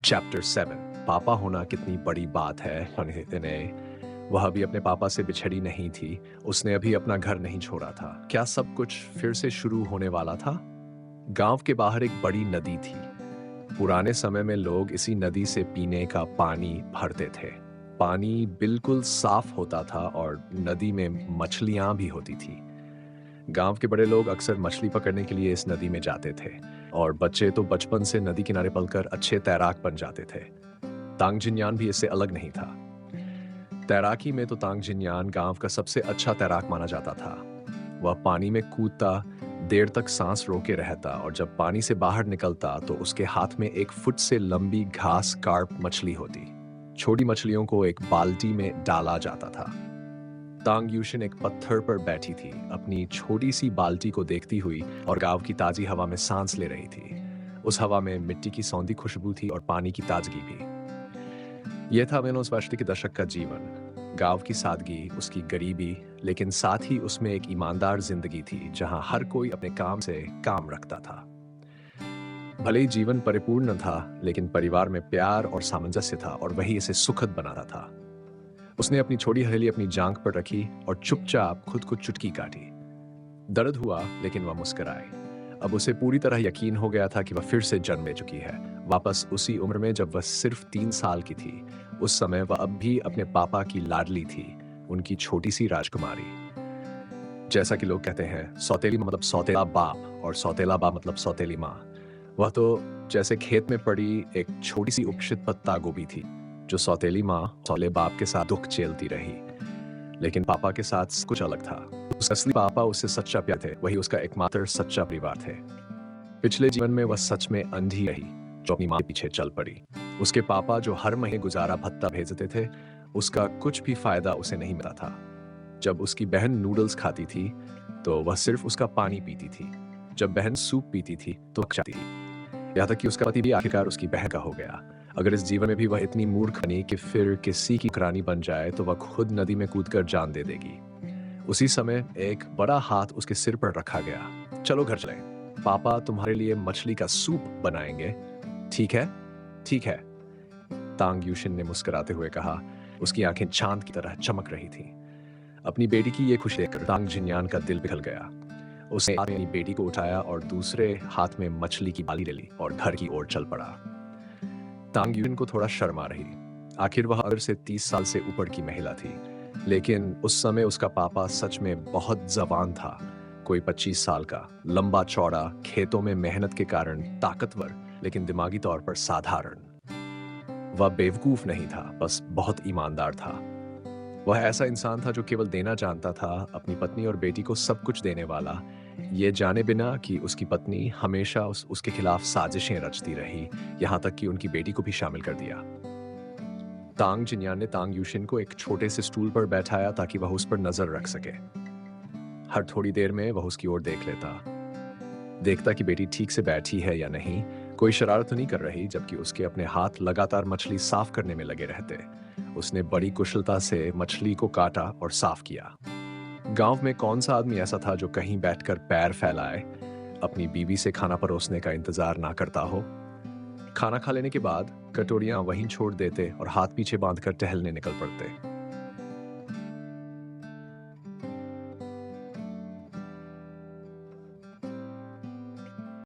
Chapter 7 पापा होना कितनी बड़ी बात है। ने वह अभी अपने पापा से बिछड़ी नहीं थी। उसने अभी अपना घर नहीं छोड़ा था। क्या सब कुछ फिर से शुरू होने वाला था? गांव के बाहर एक बड़ी नदी थी। पुराने समय में लोग इसी नदी से पीने का पानी भरते थे। पानी बिल्कुल साफ होता था और नदी में मछलियां भी होती थी। गांव के बड़े लोग अक्सर मछली पकड़ने के लिए इस नदी में जाते थे और बच्चे तो बचपन से नदी किनारे पलकर अच्छे तैराक बन जाते थे। तांग जिन्यान भी इससे अलग नहीं था। तैराकी में तो तांग जिन्यान गांव का सबसे अच्छा तैराक माना जाता था। वह पानी में कूदता, देर तक सांस रोके रहता और जब पानी से बाहर निकलता तो उसके हाथ में 1 फुट से लंबी घास कार्प मछली होती। छोटी मछलियों को एक बाल्टी में डाला जाता था। तांग यूशिन एक पत्थर पर बैठी थी, अपनी छोटी सी बाल्टी को देखती हुई और गांव की ताजी हवा में सांस ले रही थी। उस हवा में मिट्टी की सौंधी खुशबू थी और पानी की ताजगी भी। यह था वेनोस के दशक का जीवन। गांव की सादगी, उसकी गरीबी, लेकिन साथ ही उसमें एक ईमानदार जिंदगी थी जहां हर कोई अपने काम से काम रखता था। भले ही जीवन परिपूर्ण न था, लेकिन परिवार में प्यार और सामंजस्य था और वही इसे सुखद बनाता था। उसने अपनी छोटी हथेली अपनी जांघ पर रखी और चुपचाप खुद को चुटकी काटी। दर्द हुआ, लेकिन वह मुस्कुराई। अब उसे पूरी तरह यकीन हो गया था कि वह फिर से जन्म ले चुकी है, वापस उसी उम्र में जब वह सिर्फ 3 साल की थी। उस समय वह अब भी अपने पापा की लाडली थी, उनकी छोटी सी राजकुमारी। जैसा कि लोग कहते हैं, सौतेली माँ मतलब सौतेला बाप और सौतेला बाप मतलब सौतेली माँ। वह तो जैसे खेत में पड़ी एक छोटी सी उपशित पत्ता गोभी थी, जो सौतेली माँ सौले बाप के साथ दुख झेलती रही। लेकिन पापा के साथ कुछ अलग था। उसका असली पापा उससे सच्चा प्यार थे, वही उसका एकमात्र सच्चा परिवार थे। पिछले जीवन में वह सच में अंधी रही, जो अपनी माँ के पीछे चल पड़ी। उसके पापा जो हर महीने गुजारा भत्ता भेजते थे, उसका कुछ भी फायदा उसे नहीं मिला था। जब उसकी बहन नूडल्स खाती थी, तो वह सिर्फ उसका पानी पीती थी। जब बहन सूप पीती थी, तो वह चाहती थी। यहाँ तक कि उसका पति भी आखिरकार उसकी बहन का हो गया। अगर इस जीवन में भी वह इतनी मूर्ख बनी कि फिर किसी की रानी बन जाए, तो वह खुद नदी में कूदकर जान दे देगी। उसी समय एक बड़ा हाथ उसके सिर पर रखा गया। चलो घर चलें। पापा तुम्हारे लिए मछली का सूप बनाएंगे। ठीक है? ठीक है, तांग यूशिन ने मुस्कुराते हुए कहा। उसकी आंखें चांद की तरह चमक रही थीं। अपनी बेटी की ये खुशी देखकर तांग जिन्यान का दिल पिघल गया। उसने अपनी बेटी को उठाया और दूसरे हाथ में मछली की बाली ले ली और घर की ओर चल पड़ा। तांग यूशिन को थोड़ा शर्म आ रही। आखिर वह अगर से 30 साल से ऊपर की महिला थी, लेकिन उस समय उसका पापा सच में बहुत जवान था। कोई 25 साल का, लंबा चौड़ा, खेतों में मेहनत के कारण ताकतवर, लेकिन दिमागी तौर पर साधारण। वह बेवकूफ नहीं था, बस बहुत ईमानदार था। वह ऐसा इंसान था जो केवल देना जानता था, अपनी पत्नी और बेटी को सब कुछ देने वाला, ये जाने बिना कि उसकी पत्नी हमेशा उसके खिलाफ साजिशें रचती रही, यहाँ तक कि उनकी बेटी को भी शामिल कर दिया। तांग जिन्यान ने तांग यूशिन को एक छोटे से स्टूल पर बैठाया ताकि वह उस पर नजर रख सके। हर थोड़ी देर में वह उसकी ओर देख लेता, देखता कि बेटी ठीक से बैठी है या नहीं, कोई शरारत तो नहीं कर रही, जबकि उसके अपने हाथ लगातार मछली साफ करने में लगे रहते। उसने बड़ी कुशलता से मछली को काटा और साफ किया। गांव में कौन सा आदमी ऐसा था जो कहीं बैठकर पैर फैलाए, अपनी बीवी से खाना परोसने का इंतजार ना करता हो। खाना खा लेने के बाद कटोरियां वहीं छोड़ देते और हाथ पीछे बांधकर टहलने निकल पड़ते।